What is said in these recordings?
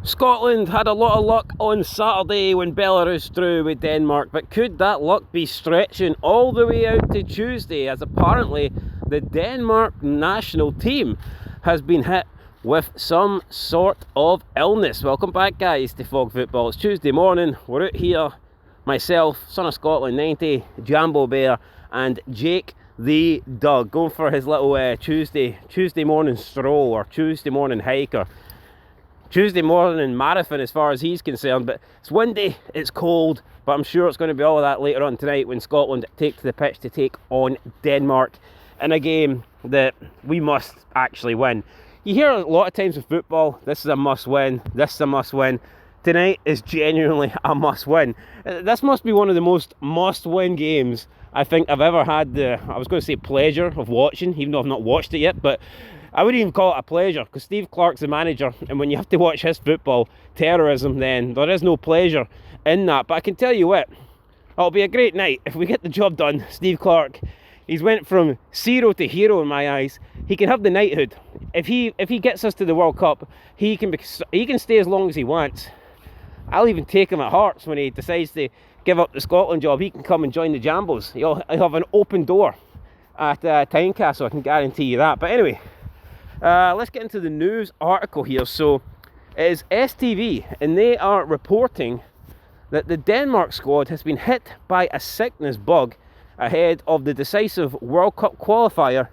Scotland had a lot of luck on Saturday when Belarus drew with Denmark, but could that luck be stretching all the way out to Tuesday, as apparently the Denmark national team has been hit with some sort of illness? Welcome back, guys, to Fog Football. It's Tuesday morning. We're out here, myself, son of Scotland 90, Jambo Bear, and Jake the Doug, going for his little Tuesday morning stroll, or Tuesday morning hike, or Tuesday morning marathon as far as he's concerned. But it's windy, it's cold, but I'm sure it's going to be all of that later on tonight when Scotland take to the pitch to take on Denmark in a game that we must actually win. You hear a lot of times with football, this is a must win, this is a must win. Tonight is genuinely a must win. This must be one of the most must win games I think I've ever had I was going to say pleasure of watching, even though I've not watched it yet, but I wouldn't even call it a pleasure, because Steve Clarke's the manager, and when you have to watch his football terrorism, then there is no pleasure in that. But I can tell you what, it'll be a great night if we get the job done. Steve Clarke, he's went from zero to hero in my eyes. He can have the knighthood. If he gets us to the World Cup, he can stay as long as he wants. I'll even take him at Hearts when he decides to give up the Scotland job. He can come and join the Jambos. He'll have an open door at Tynecastle, I can guarantee you that. But anyway, let's get into the news article here. So it is STV, and they are reporting that the Denmark squad has been hit by a sickness bug ahead of the decisive World Cup qualifier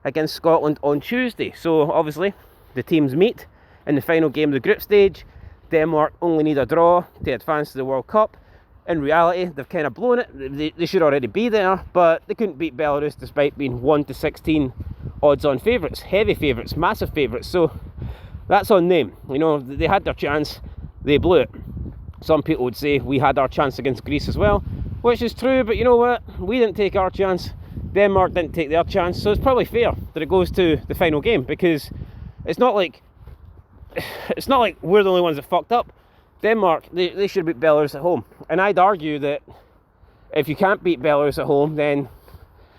against Scotland on Tuesday. So obviously the teams meet in the final game of the group stage. Denmark only need a draw to advance to the World Cup. In reality, they've kind of blown it. They should already be there, but they couldn't beat Belarus despite being 1-16 odds-on favourites, heavy favourites, massive favourites. So that's on them. You know, they had their chance, they blew it. Some people would say we had our chance against Greece as well, which is true, but you know what? We didn't take our chance, Denmark didn't take their chance, so it's probably fair that it goes to the final game, because it's not like we're the only ones that fucked up. Denmark, they should beat Belarus at home. And I'd argue that if you can't beat Belarus at home, then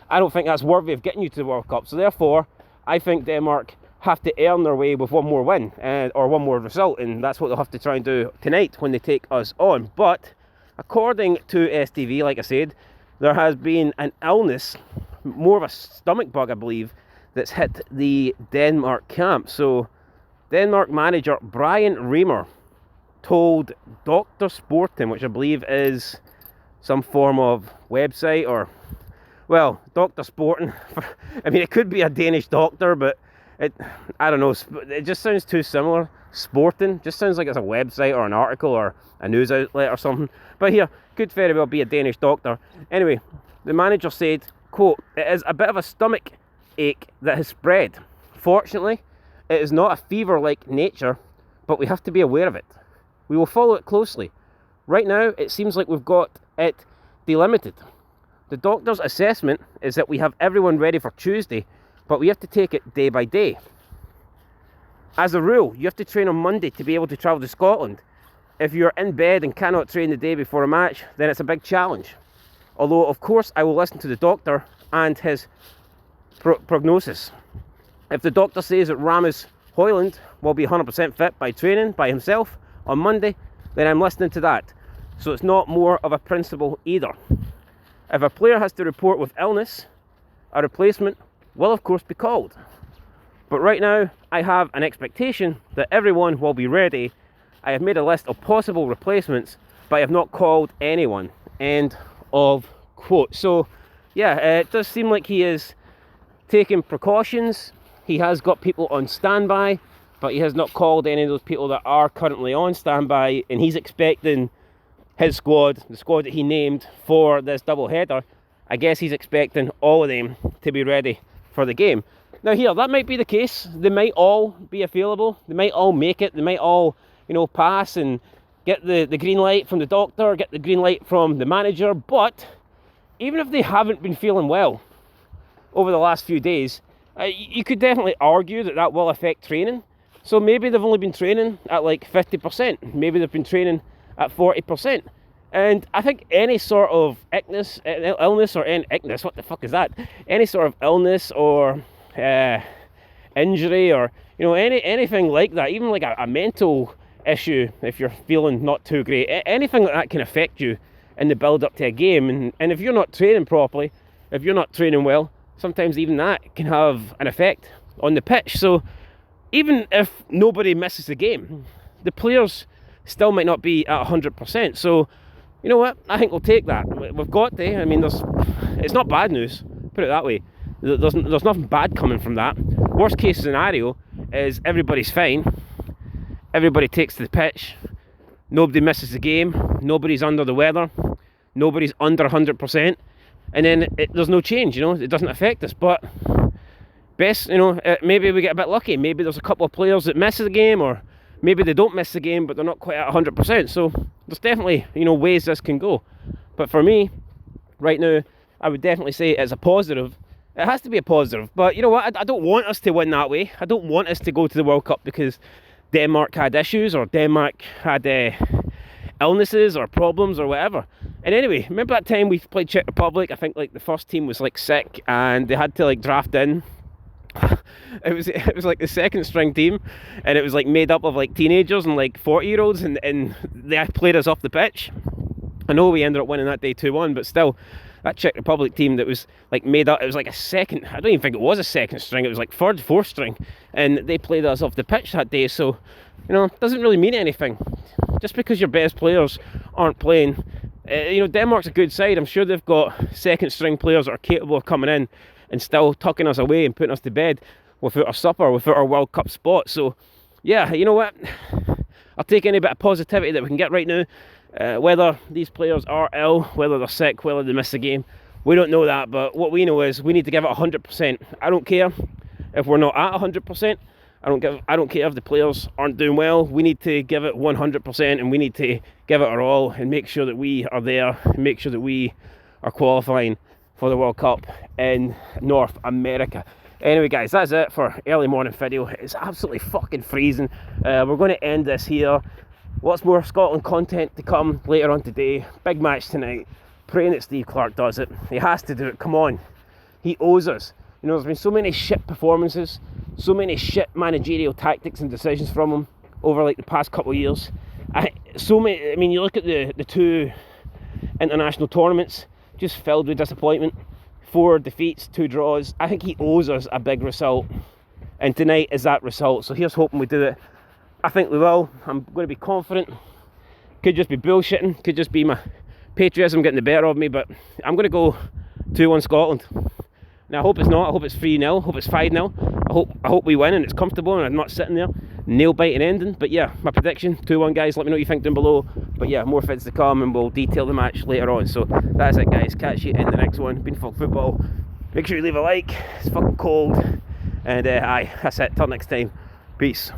I don't think that's worthy of getting you to the World Cup. So therefore, I think Denmark have to earn their way with one more win, or one more result, and that's what they'll have to try and do tonight when they take us on. But according to STV, like I said, there has been an illness, more of a stomach bug, I believe, that's hit the Denmark camp. So Denmark manager Brian Reimer told Dr. Sporting, which I believe is some form of website, or, well, Dr. Sporting, I mean, it could be a Danish doctor, but I don't know, it just sounds too similar. Sporting just sounds like it's a website or an article or a news outlet or something. But here, could very well be a Danish doctor. Anyway, the manager said, quote, "It is a bit of a stomach ache that has spread. Fortunately, it is not a fever-like nature, but we have to be aware of it. We will follow it closely. Right now, it seems like we've got it delimited. The doctor's assessment is that we have everyone ready for Tuesday, but we have to take it day by day. As a rule, you have to train on Monday to be able to travel to Scotland. If you're in bed and cannot train the day before a match, then it's a big challenge. Although, of course, I will listen to the doctor and his prognosis. If the doctor says that Rasmus Højlund will be 100% fit by training by himself on Monday, then I'm listening to that. So it's not more of a principle either. If a player has to report with illness, a replacement will of course be called. But right now, I have an expectation that everyone will be ready. I have made a list of possible replacements, but I have not called anyone." End of quote. So yeah, it does seem like he is taking precautions. He has got people on standby, but he has not called any of those people that are currently on standby, and he's expecting his squad, the squad that he named for this double header, I guess he's expecting all of them to be ready for the game. Now here, that might be the case. They might all be available, they might all make it, they might all, you know, pass and get the green light from the doctor, get the green light from the manager. But even if they haven't been feeling well over the last few days, you could definitely argue that that will affect training. So maybe they've only been training at like 50%, maybe they've been training at 40%. And I think any sort of illness, what the fuck is that? Any sort of illness or injury, or, you know, anything like that, even like a mental issue, if you're feeling not too great, anything like that can affect you in the build up to a game. And if you're not training properly, if you're not training well, sometimes even that can have an effect on the pitch. So even if nobody misses the game, the players still might not be at 100%. So you know what, I think we'll take that. We've got to, I mean, it's not bad news, put it that way. There's nothing bad coming from that. Worst case scenario is everybody's fine, everybody takes to the pitch, nobody misses the game, nobody's under the weather, nobody's under 100%, and then there's no change, you know, it doesn't affect us. But best, you know, maybe we get a bit lucky, maybe there's a couple of players that miss the game, or maybe they don't miss the game but they're not quite at 100%. So there's definitely, you know, ways this can go. But for me, right now, I would definitely say it's a positive. It has to be a positive. But you know what, I don't want us to win that way. I don't want us to go to the World Cup because Denmark had issues, or Denmark had illnesses or problems or whatever. And anyway, remember that time we played Czech Republic? I think like the first team was like sick and they had to like draft in. It was like the second string team, and it was like made up of like teenagers and like 40-year-olds, and they played us off the pitch. I know we ended up winning that day 2-1, but still, that Czech Republic team that was like made up, it was like a second, I don't even think it was a second string, it was like third, fourth string, and they played us off the pitch that day. So, you know, it doesn't really mean anything. Just because your best players aren't playing, you know, Denmark's a good side. I'm sure they've got second string players that are capable of coming in and still tucking us away and putting us to bed without our supper, without our World Cup spot. So yeah, you know what, I'll take any bit of positivity that we can get right now. Whether these players are ill, whether they're sick, whether they miss the game, we don't know that. But what we know is we need to give it 100%. I don't care if we're not at 100%. I don't care if the players aren't doing well. We need to give it 100%, and we need to give it our all and make sure that we are there, and make sure that we are qualifying for the World Cup in North America. Anyway guys, that's it for early morning video. It's absolutely fucking freezing. We're going to end this here. Lots more Scotland content to come later on today. Big match tonight. Praying that Steve Clarke does it. He has to do it, come on. He owes us. You know, there's been so many shit performances, so many shit managerial tactics and decisions from him over like the past couple of years. I mean, you look at the two international tournaments, just filled with disappointment. 4 defeats, 2 draws. I think he owes us a big result, and tonight is that result. So here's hoping we do it. I think we will. I'm going to be confident. Could just be bullshitting, could just be my patriotism getting the better of me, but I'm going to go 2-1 Scotland. Now I hope it's not. I hope it's 3-0. I hope it's 5-0. I hope we win and it's comfortable and I'm not sitting there nail biting ending. But yeah, my prediction 2-1 guys. Let me know what you think down below. But yeah, more vids to come and we'll detail the match later on. So that's it guys. Catch you in the next one. Been Fuck Football. Make sure you leave a like. It's fucking cold. And aye, that's it. Till next time. Peace.